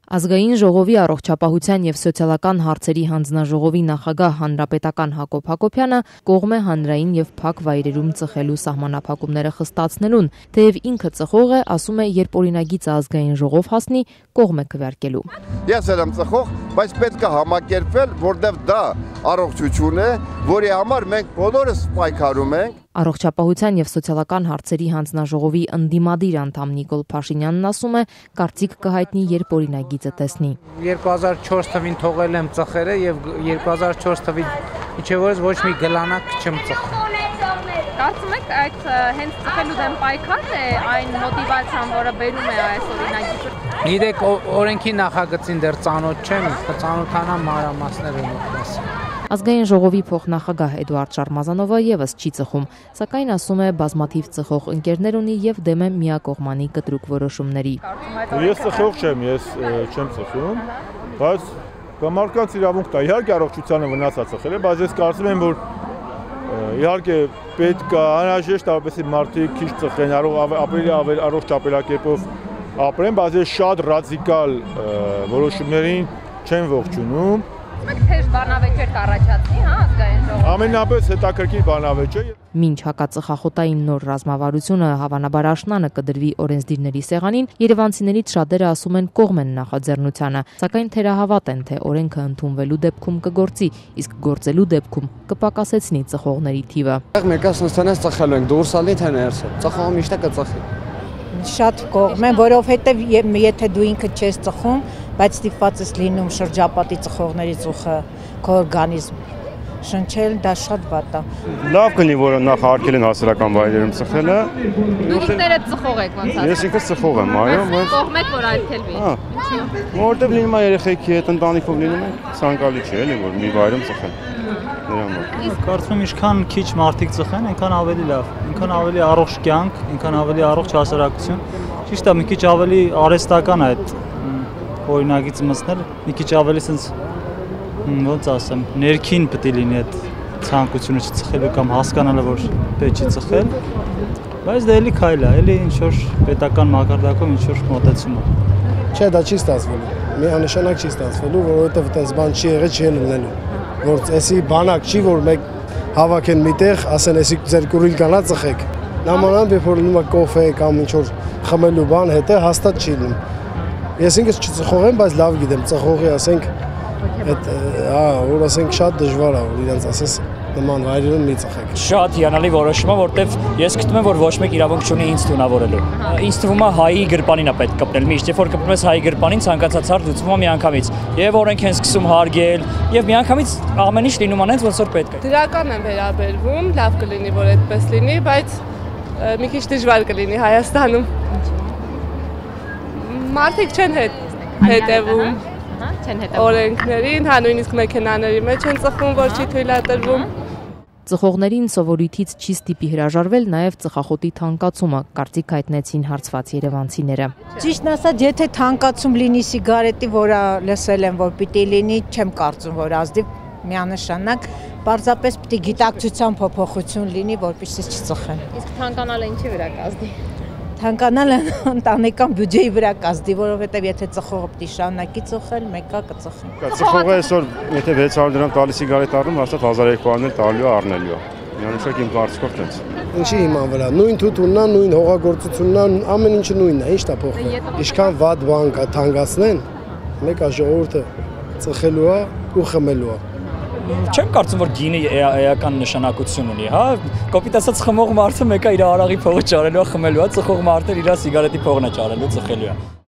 Ազգային ժողովի առողջապահության և սոցիալական հարցերի հանձնաժողովի նախագահ հանրապետական Հակոբ Հակոբյանը կողմ է հանրային և փակ վայրերում ծխելու սահմանափակումները խստացնելուն, թեև ինքը ծխող է, ասում է, երբ օրինագիծը ազգային ժողով հասնի, կողմ է քվեարկելու։ Ես եմ ծխող, բայց պետք է համակերպվել, որտեղ դա առողջություն է, որի համար մենք բոլորս պայքարում ենք։ Առողջապահության և սոցիալական հարցերի հանձնաժողովի ընդդիմադիր անդամ Նիկոլ Փաշինյանն ասում է, կարծիք կհայտնի, երբ օրինագիծը տեսնի։ 2004 թվին թողել եմ ծխերը և 2004 թվին իջևորս ոչ մի գլանակ չեմ ծխել։ Կարծում եք այդ հենց ծխելու դեմ պայքարն է այն մոտիվացիան, որը բերում է այս օրինագիծը։ Գիտեք, օրենքի նախագծին դեռ ծանոթ չեմ, կծանոթանամ մանրամասները մոտպես։ Ազգային ժողովի փոխնախագահ Էդուարդ Շարմազանովը եւս չի ծխում, սակայն ասում է բազմաթիվ ծխող ընկերներ ունի եւ դեմ է միակողմանի կտրուկ որոշումների։ Ես ծխող չեմ, ես չեմ ծխում, բայց կամարկանց իրավունք տա, իհարկե առողջությանը վնաս է ծխելը, բայց ես կարծում եմ, որ իհարկե պետք է անհրաժեշտ որպեսզի մարդիկ քիչ ծխեն, ավելի առողջ ապրելակերպով ապրեն, բայց ես շատ ռադիկալ որոշումներին չեմ ողջունում։ Մեկ թեժ բանավեճեր կառաջացնի, հա, ազգային ժողովը։ Ամենապես հետաքրքիր բանավեճ է։ Մինչ հակածխախոտային նոր ռազմավարությունը հավանաբար աշնանը կդրվի օրենսդիրների սեղանին, երևանցիներից շատերը ասում են կողմ են նախաձեռնությանը, սակայն թերահավատ են, թե օրենքը ընդունվելու դեպքում կգործի, իսկ գործելու դեպքում կպակասեցնի ծխողների թիվը։ Մեկը սնստանես ծխելու ենք, դուրս ալի թե ներսը, ծխողը միշտ կծխի։ Շատ կողմ եմ, որովհետև եթե դու ինքը չես ծխում, բայց ստիպված ես լինում շրջապատի ծխողների ծուխը քո օրգանիզմ շնչել, դա շատ վատ է։ Լավ կլինի, որ նախահարկել են հասարակական վայրերում ծխելը։ Դուք ինքներդ ծխող եք ոնց ասած։ Ես ինքս ծխող եմ, այո, բայց կողմ եք, որ այլթելվի։ Որտեվ լինում է երեխեքի հետ, ընտանիքով լինում է, ցանկալի չէ, էլի, որ մի վայրում ծխեն։ Կարծում եմ, ինչքան քիչ մարդիկ ծխեն, այնքան ավելի լավ, այնքան ավելի առողջ կյանք, այնքան ավելի առողջ հասարակություն։ Ճիշտ է, մի քիչ ավելի արհեստական է այդ օրինագիծը մտցնել, մի քիչ ավելի sense ոնց ասեմ, ներքին պետք է լինի այդ ցանկությունը չծխելու կամ հասկանալը, որ պետք չի ծխել, բայց դա էլի քայլ է, էլի ինչ որ պետական մակարդակում ինչ որ մոտեցում է։ Չէ, դա չի ստացվելու։ Միանշանակ չի ստացվելու, որովհետև այդպես բան չի եղել, չի լինելու։ Որ էսի բանակ չի, որ մեկ հավաքեն միտեղ, ասեն էսի ձեր կուրիլ կանա ծխեք։ Նամանան երբ որ լինում է կոֆե կամ ինչ որ խմելու բան հետը հաստատ չի լինում։ Ես ինքս չծխող եմ, բայց լավ գիտեմ, ծխողի ասենք այդ որ ասենք շատ դժվար է, որ իրենց ասես նման վայրերում մի ծխեք։ Շատ հիանալի որոշում է, որտեվ ես գտնում եմ, որ ոչ մեկ իրավունք չունի ինձ թունավորելու։ Ինձ թվում է հայի գրպանին է պետք կպնել։ Միշտ երբ որ կպնում ես հայի գրպանին, ցանկացած հարց լուծվում է միանգամից։ Եվ օրենք են սկսում հարգել, եւ միանգամից ամեն ինչ լինում անենց ոնց որ պետք է։ Դրական եմ վերաբերվում, լավ կլինի, որ այդպես լինի, բայց մի քիչ դժվար կլինի Հայաստանում։ Մարդիկ չեն հետևում օրենքներին, հա նույնիսկ մեքենաների մեջ են ծխում, որ չի թույլատրվում։ Ծխողներին սովորույթից չի ստիպի հրաժարվել նաև ծխախոտի թանկացումը, կարծիք հայտնեցին հարցված երևանցիները։ Ճիշտն ասած, եթե թանկացում լինի սիգարետի, որը լսել եմ, որ պիտի լինի, չեմ կարծում, որ ազդի միանշանակ, պարզապես պիտի գիտակցության փոփոխություն լինի, որպեսզի չծխեն։ Իսկ թանկանալը ինչի վրա կազդի։ Թանկանալը ընտանեկան բյուջեի վրա կազդի, որովհետև եթե ծխողը պիտի շարունակի ծխել, մեկը կծխի։ Ծխողը այսօր եթե 600 դրամ տալի սիգարետ առնում, հաստատ 1200-ն տալու առնելու է։ Միանշանակ իմ կարծիքով տենց։ Ինչի իման վրա, նույն թութունն է, նույն հողագործությունն է, ամեն ինչը նույնն է, ի՞նչ է փոխվում։ Ինչքան վատ բան կա թանկացնեն, մեկը ժողովուրդը ծխելու է ու խմելու է։ Չեմ կարծում, որ գինը էական նշանակություն ունի, հա։ Կոպիտ ասած խմող մարդը մեկը իր արաղի փողը ճարելու է, խմելու է, ծխող մարդը իր սիգարետի փողն է ճարելու, ծխելու է։